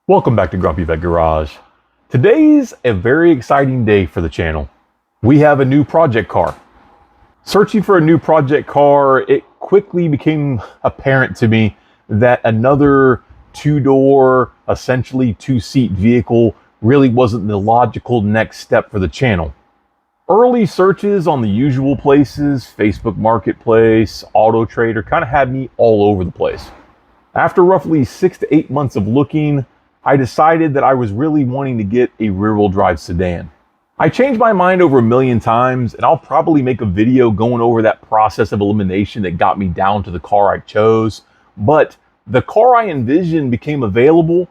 Welcome back to Grumpy Vet Garage. Today's a very exciting day for the channel. We have a new project car. Searching for a new project car, it quickly became apparent to me that another two-door, essentially two-seat vehicle really wasn't the logical next step for the channel. Early searches on the usual places, Facebook Marketplace, Auto Trader, kind of had me all over the place. After roughly 6 to 8 months of looking, I decided that I was really wanting to get a rear-wheel drive sedan. I changed my mind over a million times, and I'll probably make a video going over that process of elimination that got me down to the car I chose. But the car I envisioned became available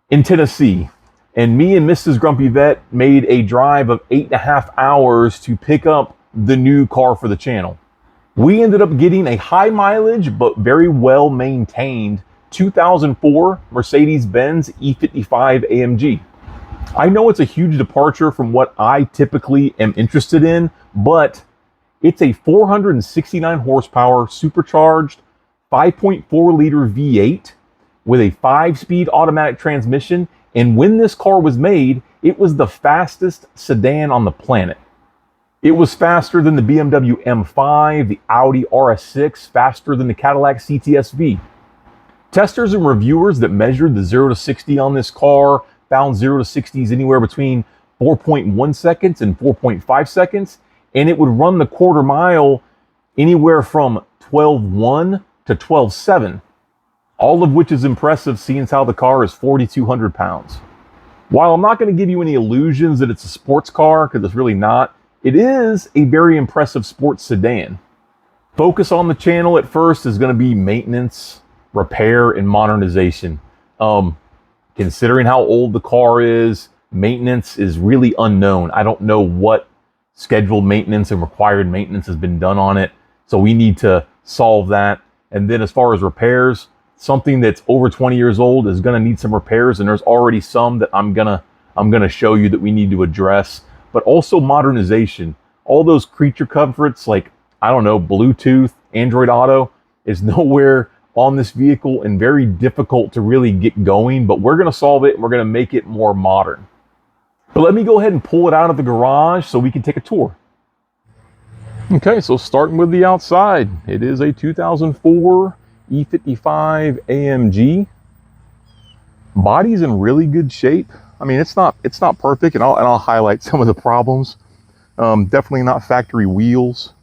in Tennessee, and me and Mrs. Grumpy Vet made a drive of 8.5 hours to pick up the new car for the channel. We ended up getting a high mileage but very well maintained 2004 Mercedes-Benz E55 AMG. I know it's a huge departure from what I typically am interested in, but it's a 469 horsepower supercharged 5.4 liter V8 with a 5-speed automatic transmission, and when this car was made, it was the fastest sedan on the planet. It was faster than the BMW M5, the Audi RS6, faster than the Cadillac CTS-V. Testers and reviewers that measured the 0 to 60 on this car found 0 to 60s anywhere between 4.1 seconds and 4.5 seconds, and it would run the quarter mile anywhere from 12.1 to 12.7, all of which is impressive seeing as how the car is 4,200 pounds. While I'm not going to give you any illusions that it's a sports car, because it's really not, it is a very impressive sports sedan. Focus on the channel at first is going to be maintenance, repair, and modernization. Considering how old the car is, maintenance is really unknown. I don't know what scheduled maintenance and required maintenance has been done on it, so we need to solve that. And then as far as repairs, something that's over 20 years old is going to need some repairs, and there's already some that I'm gonna show you that we need to address. But also modernization. All those creature comforts like, I don't know, Bluetooth, Android Auto is nowhere on this vehicle and very difficult to really get going, but we're going to solve it and we're going to make it more modern. But let me go ahead and pull it out of the garage so we can take a tour. Okay, so starting with the outside, it is a 2004 E55 AMG. Body's in really good shape. I mean, it's not perfect, and I'll highlight some of the problems. Definitely not factory wheels.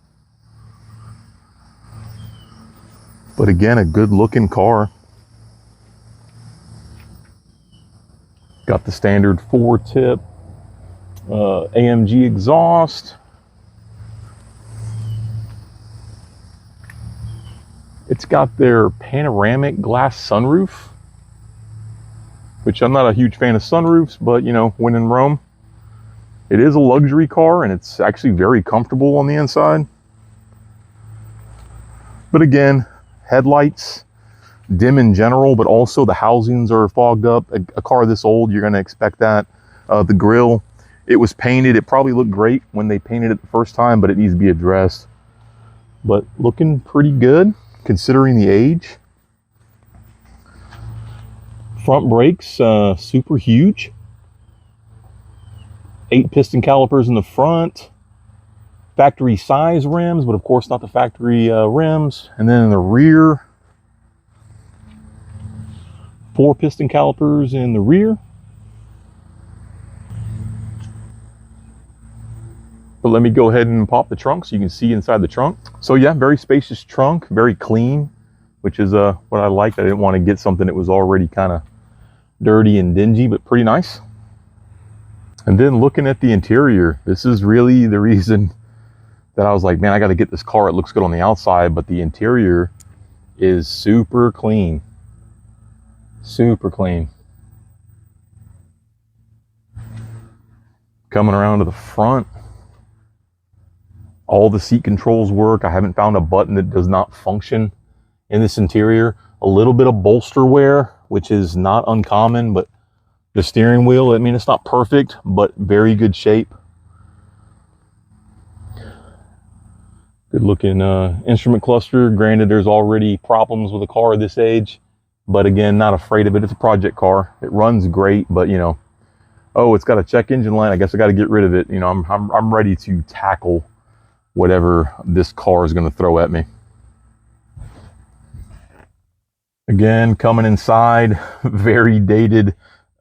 But again, a good looking car. Got the standard 4-tip AMG exhaust. It's got their panoramic glass sunroof, which I'm not a huge fan of sunroofs, but you know, when in Rome. It is a luxury car, and it's actually very comfortable on the inside. But again, headlights, dim in general, but also the housings are fogged up. A car this old, you're going to expect that. The grille, it was painted. It probably looked great when they painted it the first time, but it needs to be addressed. But looking pretty good considering the age. Front brakes, super huge. 8 piston calipers in the front. Factory size rims, but of course not the factory rims. And then in the rear, 4 piston calipers in the rear. But let me go ahead and pop the trunk so you can see inside the trunk. So yeah, very spacious trunk, very clean, which is what I liked. I didn't want to get something that was already kind of dirty and dingy, but pretty nice. And then looking at the interior, this is really the reason that I was like, man, I got to get this car. It looks good on the outside, but the interior is super clean. Super clean. Coming around to the front, all the seat controls work. I haven't found a button that does not function in this interior. A little bit of bolster wear, which is not uncommon, but the steering wheel, I mean, it's not perfect, but very good shape. Good looking instrument cluster. Granted, there's already problems with a car this age. but again, not afraid of it. It's a project car. It runs great, but you know, oh, it's got a check engine light. I guess I got to get rid of it. You know, I'm ready to tackle whatever this car is going to throw at me. Again, coming inside, very dated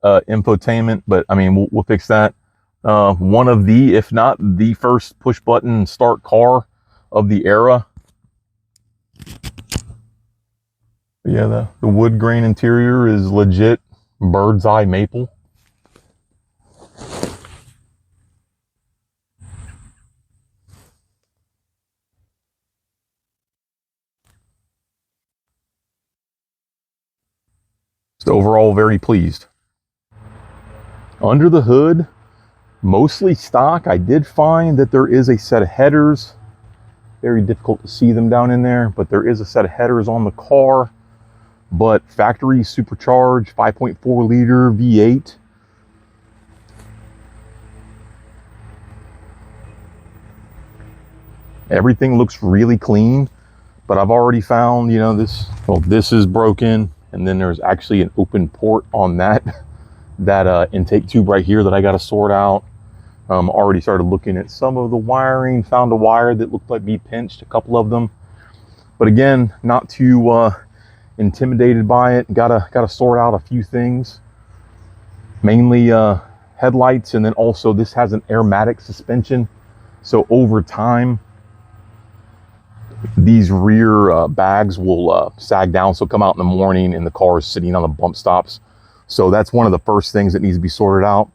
infotainment, but I mean, we'll fix that. One of the, if not the first push button start car of the era. Yeah, the wood grain interior is legit bird's eye maple. Just overall very pleased. Under the hood, mostly stock. I did find that there is a set of headers. Very difficult to see them down in there, but there is a set of headers on the car. But factory supercharged 5.4 liter V8. Everything looks really clean, but I've already found, you know, this is broken, and then there's actually an open port on that intake tube right here that I got to sort out. Already started looking at some of the wiring, found a wire that looked like be pinched, a couple of them. But again, not too intimidated by it. Gotta sort out a few things, mainly headlights, and then also this has an airmatic suspension, so over time these rear bags will sag down, so come out in the morning and the car is sitting on the bump stops. So that's one of the first things that needs to be sorted out,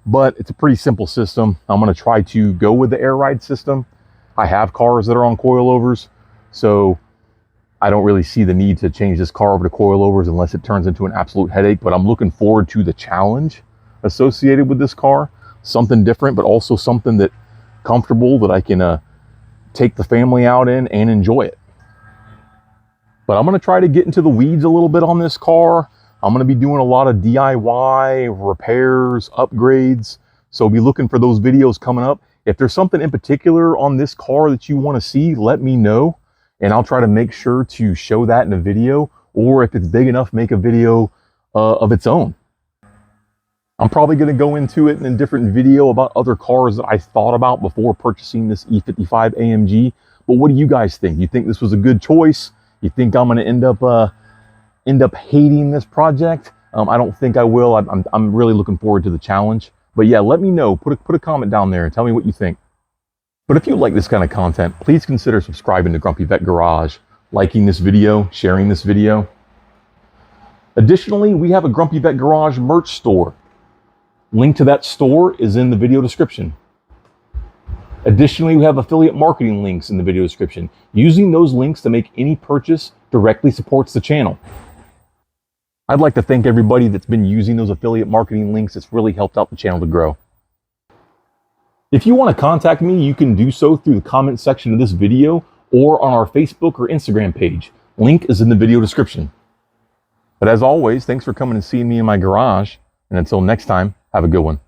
but it's a pretty simple system. I'm going to try to go with the air ride system. I have cars that are on coilovers, so I don't really see the need to change this car over to coilovers unless it turns into an absolute headache, but I'm looking forward to the challenge associated with this car. Something different, but also something that comfortable that I can take the family out in and enjoy it. But I'm going to try to get into the weeds a little bit on this car. I'm going to be doing a lot of DIY, repairs, upgrades. So be looking for those videos coming up. If there's something in particular on this car that you want to see, let me know, and I'll try to make sure to show that in a video, or if it's big enough, make a video of its own. I'm probably going to go into it in a different video about other cars that I thought about before purchasing this E55 AMG. But what do you guys think? You think this was a good choice? You think I'm going to end up hating this project? I don't think I will. I'm really looking forward to the challenge. But yeah, let me know. Put a comment down there and tell me what you think. But if you like this kind of content, please consider subscribing to Grumpy Vet Garage, liking this video, sharing this video. Additionally, we have a Grumpy Vet Garage merch store. Link to that store is in the video description. Additionally, we have affiliate marketing links in the video description. Using those links to make any purchase directly supports the channel. I'd like to thank everybody that's been using those affiliate marketing links. It's really helped out the channel to grow. If you want to contact me, you can do so through the comment section of this video or on our Facebook or Instagram page. Link is in the video description. But as always, thanks for coming and seeing me in my garage. And until next time, have a good one.